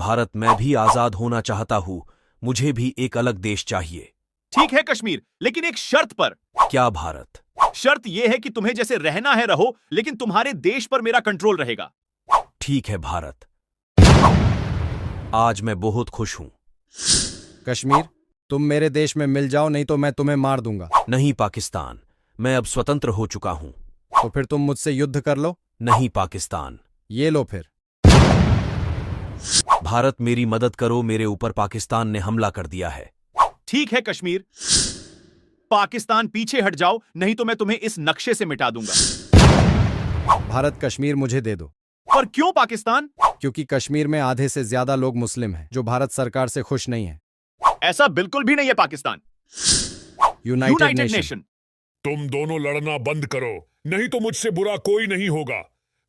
भारत, मैं भी आजाद होना चाहता हूँ। मुझे भी एक अलग देश चाहिए। ठीक है कश्मीर, लेकिन एक शर्त पर। क्या भारत? शर्त यह है कि तुम्हें जैसे रहना है रहो, लेकिन तुम्हारे देश पर मेरा कंट्रोल रहेगा। ठीक है भारत। आज मैं बहुत खुश हूँ। कश्मीर, तुम मेरे देश में मिल जाओ, नहीं तो मैं तुम्हें मार दूंगा। नहीं पाकिस्तान, मैं अब स्वतंत्र हो चुका हूँ। तो फिर तुम मुझसे युद्ध कर लो। नहीं पाकिस्तान। ये लो फिर। भारत, मेरी मदद करो, मेरे ऊपर पाकिस्तान ने हमला कर दिया है। ठीक है कश्मीर, पाकिस्तान पीछे हट जाओ, नहीं तो मैं तुम्हें इस नक्शे से मिटा दूंगा। भारत, कश्मीर मुझे दे दो। पर क्यों पाकिस्तान? क्योंकि कश्मीर में आधे से ज्यादा लोग मुस्लिम हैं, जो भारत सरकार से खुश नहीं है। ऐसा बिल्कुल भी नहीं है पाकिस्तान। United nation. तुम दोनों लड़ना बंद करो, नहीं तो मुझसे बुरा कोई नहीं होगा।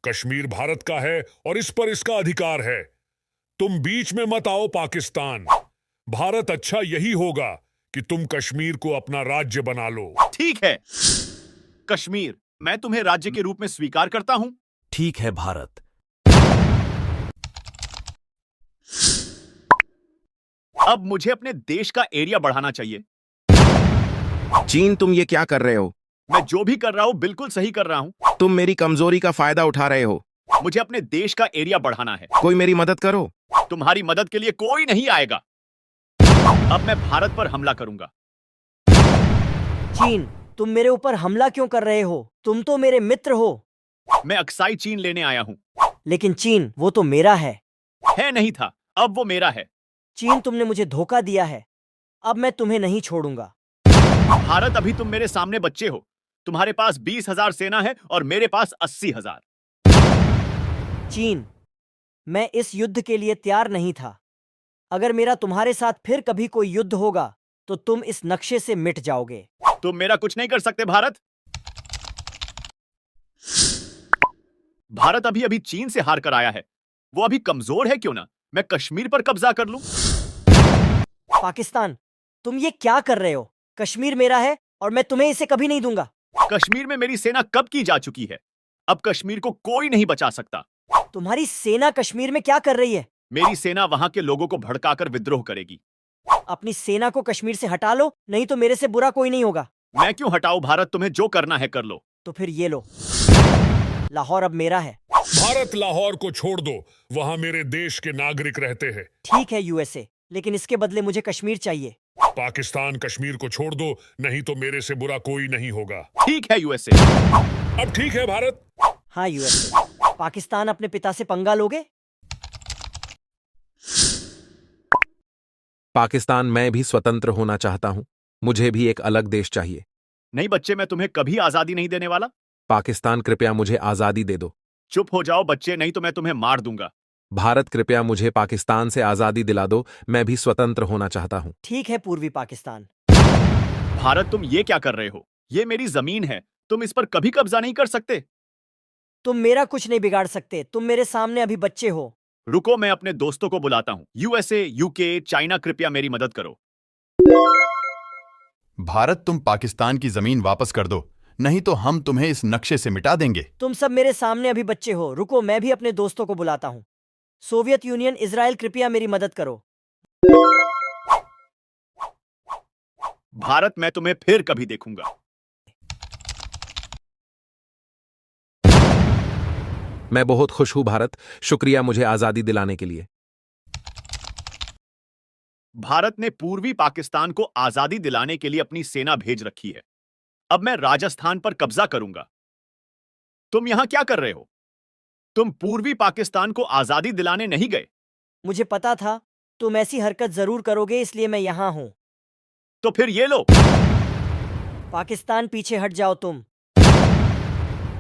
कश्मीर भारत का है और इस पर इसका अधिकार है। तुम बीच में मत आओ पाकिस्तान। भारत अच्छा यही होगा कि तुम कश्मीर को अपना राज्य बना लो। ठीक है कश्मीर, मैं तुम्हें राज्य के रूप में स्वीकार करता हूं। ठीक है भारत। अब मुझे अपने देश का एरिया बढ़ाना चाहिए। चीन, तुम ये क्या कर रहे हो? मैं जो भी कर रहा हूं बिल्कुल सही कर रहा हूं। तुम मेरी कमजोरी का फायदा उठा रहे हो। मुझे अपने देश का एरिया बढ़ाना है। कोई मेरी मदद करो। तुम्हारी मदद के लिए कोई नहीं आएगा। अब मैं भारत पर हमला करूंगा। चीन, तुम मेरे ऊपर हमला क्यों कर रहे हो? तुम तो मेरे मित्र हो। मैं अक्साई चीन लेने आया हूं। लेकिन चीन, वो तो मेरा है। है नहीं था, अब वो मेरा है। चीन, तुमने मुझे धोखा दिया है। अब मैं तुम्हें नहीं छोड़ूंगा। भारत, अभी तुम मेरे सामने बच्चे हो। तुम्हारे पास 20,000 सेना है और मेरे पास 80,000। चीन, मैं इस युद्ध के लिए तैयार नहीं था। अगर मेरा तुम्हारे साथ फिर कभी कोई युद्ध होगा तो तुम इस नक्शे से मिट जाओगे। तुम मेरा कुछ नहीं कर सकते भारत। भारत अभी अभी चीन से हार कर आया है। वो अभी कमजोर है, क्यों ना मैं कश्मीर पर कब्जा कर लूं। पाकिस्तान, तुम ये क्या कर रहे हो? कश्मीर मेरा है और मैं तुम्हें इसे कभी नहीं दूंगा। कश्मीर में मेरी सेना कब की जा चुकी है। अब कश्मीर को कोई नहीं बचा सकता। तुम्हारी सेना कश्मीर में क्या कर रही है? मेरी सेना वहां के लोगों को भड़काकर विद्रोह करेगी। अपनी सेना को कश्मीर से हटा लो, नहीं तो मेरे से बुरा कोई नहीं होगा। मैं क्यों हटाऊं भारत, तुम्हें जो करना है कर लो। तो फिर ये लो, लाहौर अब मेरा है। भारत, लाहौर को छोड़ दो, वहां मेरे देश के नागरिक रहते हैं। ठीक है यूएसए, लेकिन इसके बदले मुझे कश्मीर चाहिए। पाकिस्तान, कश्मीर को छोड़ दो, नहीं तो मेरे से बुरा कोई नहीं होगा। ठीक है यूएसए। अब ठीक है भारत। हाँ यूएसए। पाकिस्तान, अपने पिता से पंगा लोगे? पाकिस्तान, मैं भी स्वतंत्र होना चाहता हूं। मुझे भी एक अलग देश चाहिए। नहीं बच्चे, मैं तुम्हें कभी आजादी नहीं देने वाला। पाकिस्तान, कृपया मुझे आजादी दे दो। चुप हो जाओ बच्चे, नहीं तो मैं तुम्हें मार दूंगा। भारत, कृपया मुझे पाकिस्तान से आजादी दिला दो। मैं भी स्वतंत्र होना चाहता हूं। ठीक है पूर्वी पाकिस्तान। भारत, तुम ये क्या कर रहे हो? ये मेरी जमीन है, तुम इस पर कभी कब्जा नहीं कर सकते। तुम मेरा कुछ नहीं बिगाड़ सकते। तुम मेरे सामने अभी बच्चे हो। रुको, मैं अपने दोस्तों को बुलाता हूं। यूएसए, यूके, चाइना, कृपया मेरी मदद करो। भारत, तुम पाकिस्तान की जमीन वापस कर दो, नहीं तो हम तुम्हें इस नक्शे से मिटा देंगे। तुम सब मेरे सामने अभी बच्चे हो। रुको, मैं भी अपने दोस्तों को बुलाता हूँ। सोवियत यूनियन, इजराइल, कृपया मेरी मदद करो। भारत, मैं तुम्हें फिर कभी देखूंगा। मैं बहुत खुश हूं भारत। शुक्रिया मुझे आजादी दिलाने के लिए। भारत ने पूर्वी पाकिस्तान को आजादी दिलाने के लिए अपनी सेना भेज रखी है। अब मैं राजस्थान पर कब्जा करूंगा। तुम यहां क्या कर रहे हो? तुम पूर्वी पाकिस्तान को आजादी दिलाने नहीं गए। मुझे पता था तुम ऐसी हरकत जरूर करोगे, इसलिए मैं यहां हूं। तो फिर ये लो। पाकिस्तान, पीछे हट जाओ। तुम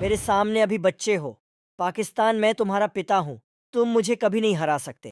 मेरे सामने अभी बच्चे हो। पाकिस्तान, मैं तुम्हारा पिता हूं। तुम मुझे कभी नहीं हरा सकते।